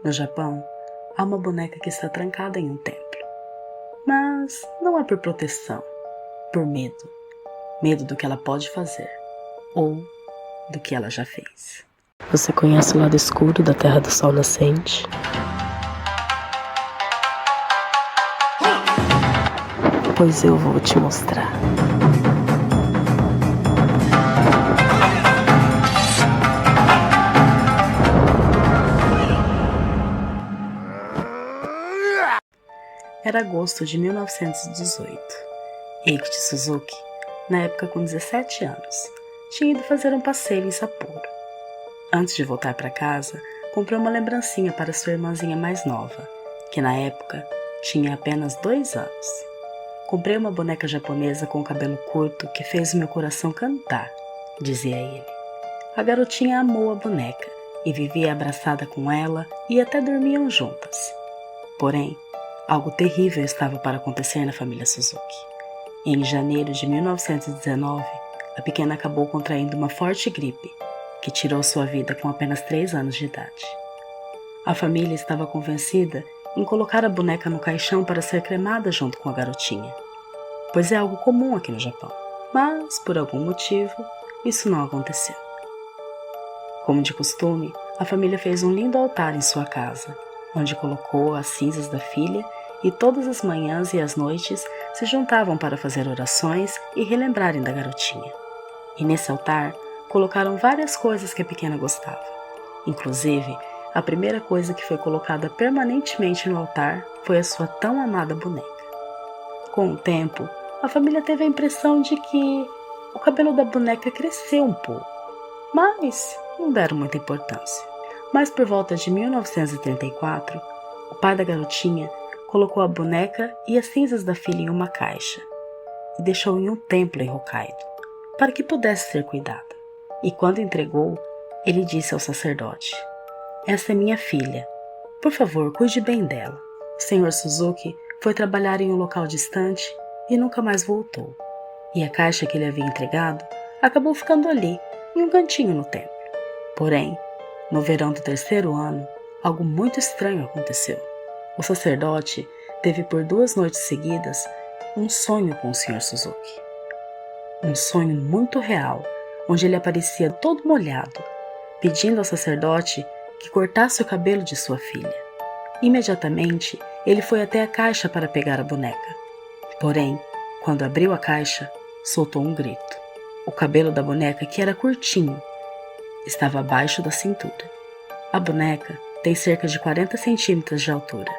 No Japão, há uma boneca que está trancada em um templo. Mas não é por proteção, por medo. Medo do que ela pode fazer, ou do que ela já fez. Você conhece o lado escuro da Terra do Sol Nascente? Pois eu vou te mostrar. Era agosto de 1918. Eiichi Suzuki, na época com 17 anos, tinha ido fazer um passeio em Sapporo. Antes de voltar para casa, comprou uma lembrancinha para sua irmãzinha mais nova, que na época tinha apenas 2 anos. Comprei uma boneca japonesa com cabelo curto que fez o meu coração cantar, dizia ele. A garotinha amou a boneca e vivia abraçada com ela e até dormiam juntas. Porém, algo terrível estava para acontecer na família Suzuki. Em janeiro de 1919, a pequena acabou contraindo uma forte gripe, que tirou sua vida com apenas 3 anos de idade. A família estava convencida em colocar a boneca no caixão para ser cremada junto com a garotinha, pois é algo comum aqui no Japão, mas, por algum motivo, isso não aconteceu. Como de costume, a família fez um lindo altar em sua casa, onde colocou as cinzas da filha e todas as manhãs e as noites se juntavam para fazer orações e relembrarem da garotinha. E nesse altar, colocaram várias coisas que a pequena gostava. Inclusive, a primeira coisa que foi colocada permanentemente no altar foi a sua tão amada boneca. Com o tempo, a família teve a impressão de que o cabelo da boneca cresceu um pouco, mas não deram muita importância. Mas por volta de 1934, o pai da garotinha colocou a boneca e as cinzas da filha em uma caixa e deixou em um templo em Hokkaido, para que pudesse ser cuidada. E quando entregou, ele disse ao sacerdote: "Essa é minha filha. Por favor, cuide bem dela." O Sr. Suzuki foi trabalhar em um local distante e nunca mais voltou. E a caixa que ele havia entregado acabou ficando ali, em um cantinho no templo. Porém, no verão do 3º ano, algo muito estranho aconteceu. O sacerdote teve por 2 noites seguidas um sonho com o Sr. Suzuki. Um sonho muito real, onde ele aparecia todo molhado, pedindo ao sacerdote que cortasse o cabelo de sua filha. Imediatamente, ele foi até a caixa para pegar a boneca. Porém, quando abriu a caixa, soltou um grito. O cabelo da boneca, que era curtinho, estava abaixo da cintura. A boneca tem cerca de 40 centímetros de altura.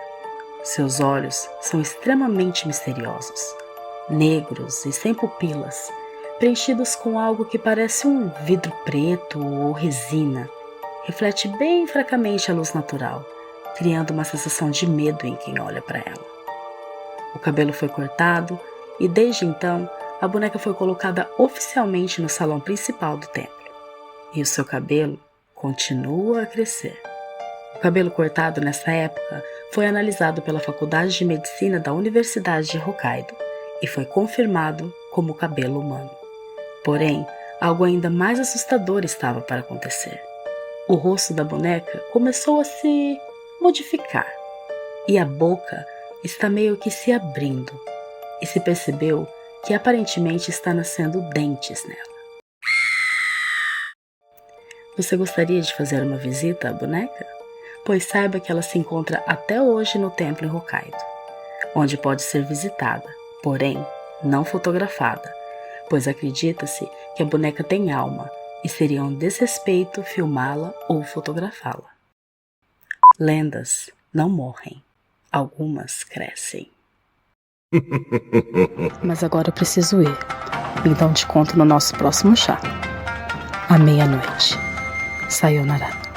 Seus olhos são extremamente misteriosos, negros e sem pupilas, preenchidos com algo que parece um vidro preto ou resina. Reflete bem fracamente a luz natural, criando uma sensação de medo em quem olha para ela. O cabelo foi cortado e desde então a boneca foi colocada oficialmente no salão principal do templo. E o seu cabelo continua a crescer. O cabelo cortado nessa época foi analisado pela Faculdade de Medicina da Universidade de Hokkaido e foi confirmado como cabelo humano. Porém, algo ainda mais assustador estava para acontecer. O rosto da boneca começou a se modificar e a boca está meio que se abrindo e se percebeu que aparentemente está nascendo dentes nela. Você gostaria de fazer uma visita à boneca? Pois saiba que ela se encontra até hoje no templo em Hokkaido, onde pode ser visitada, porém não fotografada, pois acredita-se que a boneca tem alma e seria um desrespeito filmá-la ou fotografá-la. Lendas não morrem, algumas crescem. Mas agora eu preciso ir, então te conto no nosso próximo chá, à meia-noite. Sayonara.